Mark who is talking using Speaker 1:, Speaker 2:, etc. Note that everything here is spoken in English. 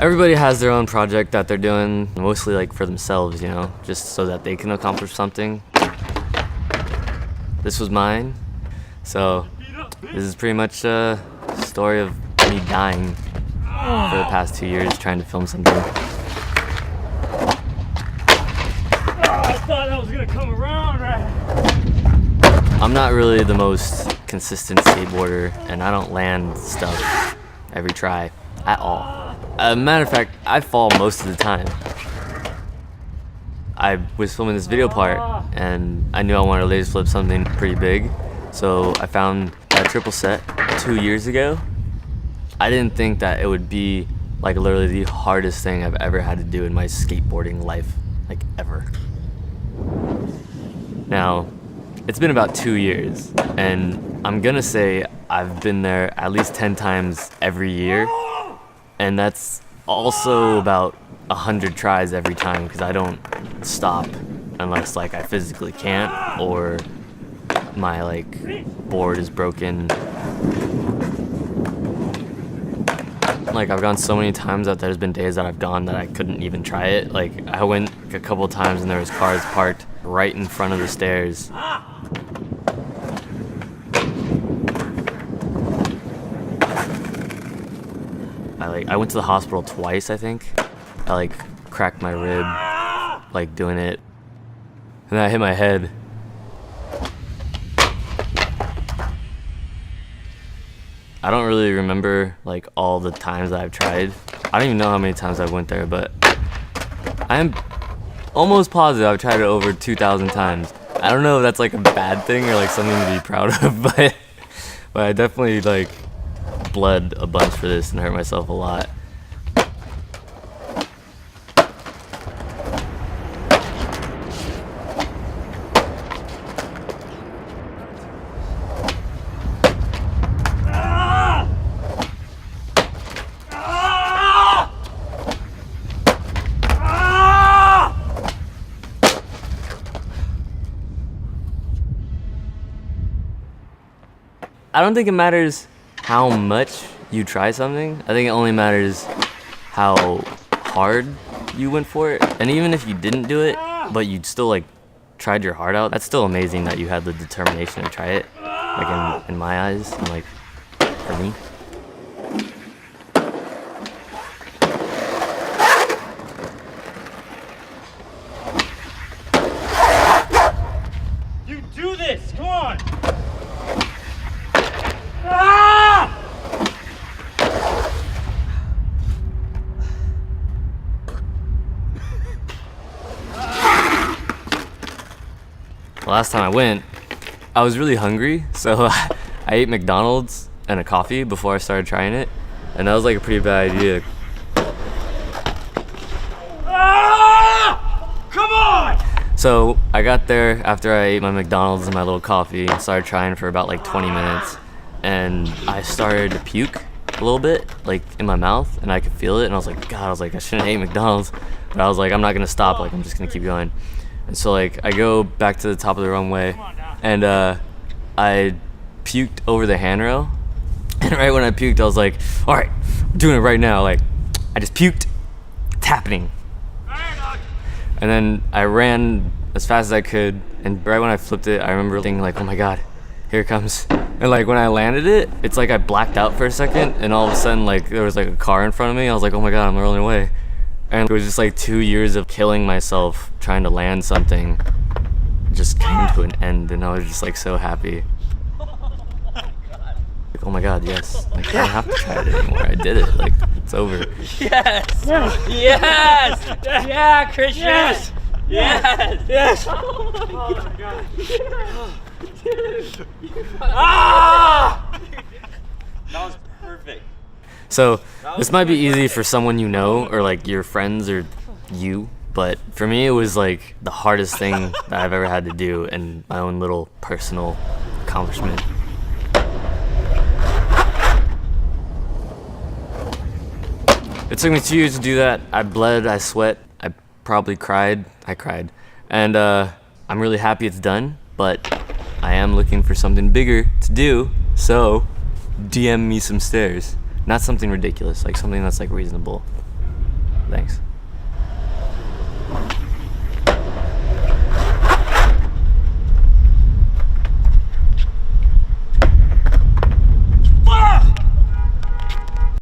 Speaker 1: Everybody has their own project that they're doing, mostly like for themselves, you know, just so that they can accomplish something. This was mine, so this is pretty much a story of me dying for the past 2 years trying to film something.
Speaker 2: I thought I was gonna come around, right?
Speaker 1: I'm not really the most consistent skateboarder, and I don't land stuff every try at all. Matter of fact, I fall most of the time. I was filming this video part, and I knew I wanted to laser flip something pretty big, so I found a triple set 2 years ago. I didn't think that it would be like literally the hardest thing I've ever had to do in my skateboarding life, like ever. Now, it's been about 2 years, and I'm gonna say I've been there at least 10 times every year, and that's also about 100 tries every time, because I don't stop unless like I physically can't or my like board is broken. Like I've gone so many times that there's been days that I've gone that I couldn't even try it. Like I went a couple of times and there was cars parked right in front of the stairs. I went to the hospital twice, I think. I like cracked my rib, like doing it. And then I hit my head. I don't really remember like all the times that I've tried. I don't even know how many times I went there, but I am almost positive I've tried it over 2,000 times. I don't know if that's like a bad thing or like something to be proud of, but I definitely like bled a bunch for this and hurt myself a lot. I don't think it matters how much you try something. I think it only matters how hard you went for it. And even if you didn't do it, but you still like tried your heart out, that's still amazing that you had the determination to try it. Like in my eyes, and like for me.
Speaker 2: You do this! Come on!
Speaker 1: Last time I went, I was really hungry, so I ate McDonald's and a coffee before I started trying it, and that was like a pretty bad idea.
Speaker 2: Come on!
Speaker 1: So I got there after I ate my McDonald's and my little coffee and started trying for about like 20 minutes, and I started to puke a little bit, like in my mouth, and I could feel it, and I was like, God, I was like, I shouldn't eat McDonald's, but I was like, I'm not gonna stop, like I'm just gonna keep going. And so like I go back to the top of the runway, and I puked over the handrail, and right when I puked I was like, all right, I'm doing it right now. Like I just puked, it's happening. And then I ran as fast as I could, and right when I flipped it I remember thinking like, oh my God, here it comes. And like when I landed it, it's like I blacked out for a second, and all of a sudden like there was like a car in front of me. I was like, oh my God, I'm rolling away. And it was just like 2 years of killing myself trying to land something just came to an end, and I was just like so happy. Like, oh my God, yes. Like I don't have to try it anymore. I did it. Like it's over.
Speaker 3: Yes! Yes! Yeah, Christian!
Speaker 2: Yes!
Speaker 3: Yes!
Speaker 2: Yes!
Speaker 3: Oh my God!
Speaker 2: Ah!
Speaker 3: That was perfect.
Speaker 1: So this might be easy for someone you know or like your friends or you, but for me it was like the hardest thing that I've ever had to do, and my own little personal accomplishment. It took me 2 years to do that. I bled, I sweat, I probably cried. I cried. And I'm really happy it's done, but I am looking for something bigger to do, so DM me some stairs. Not something ridiculous, like something that's like reasonable. Thanks.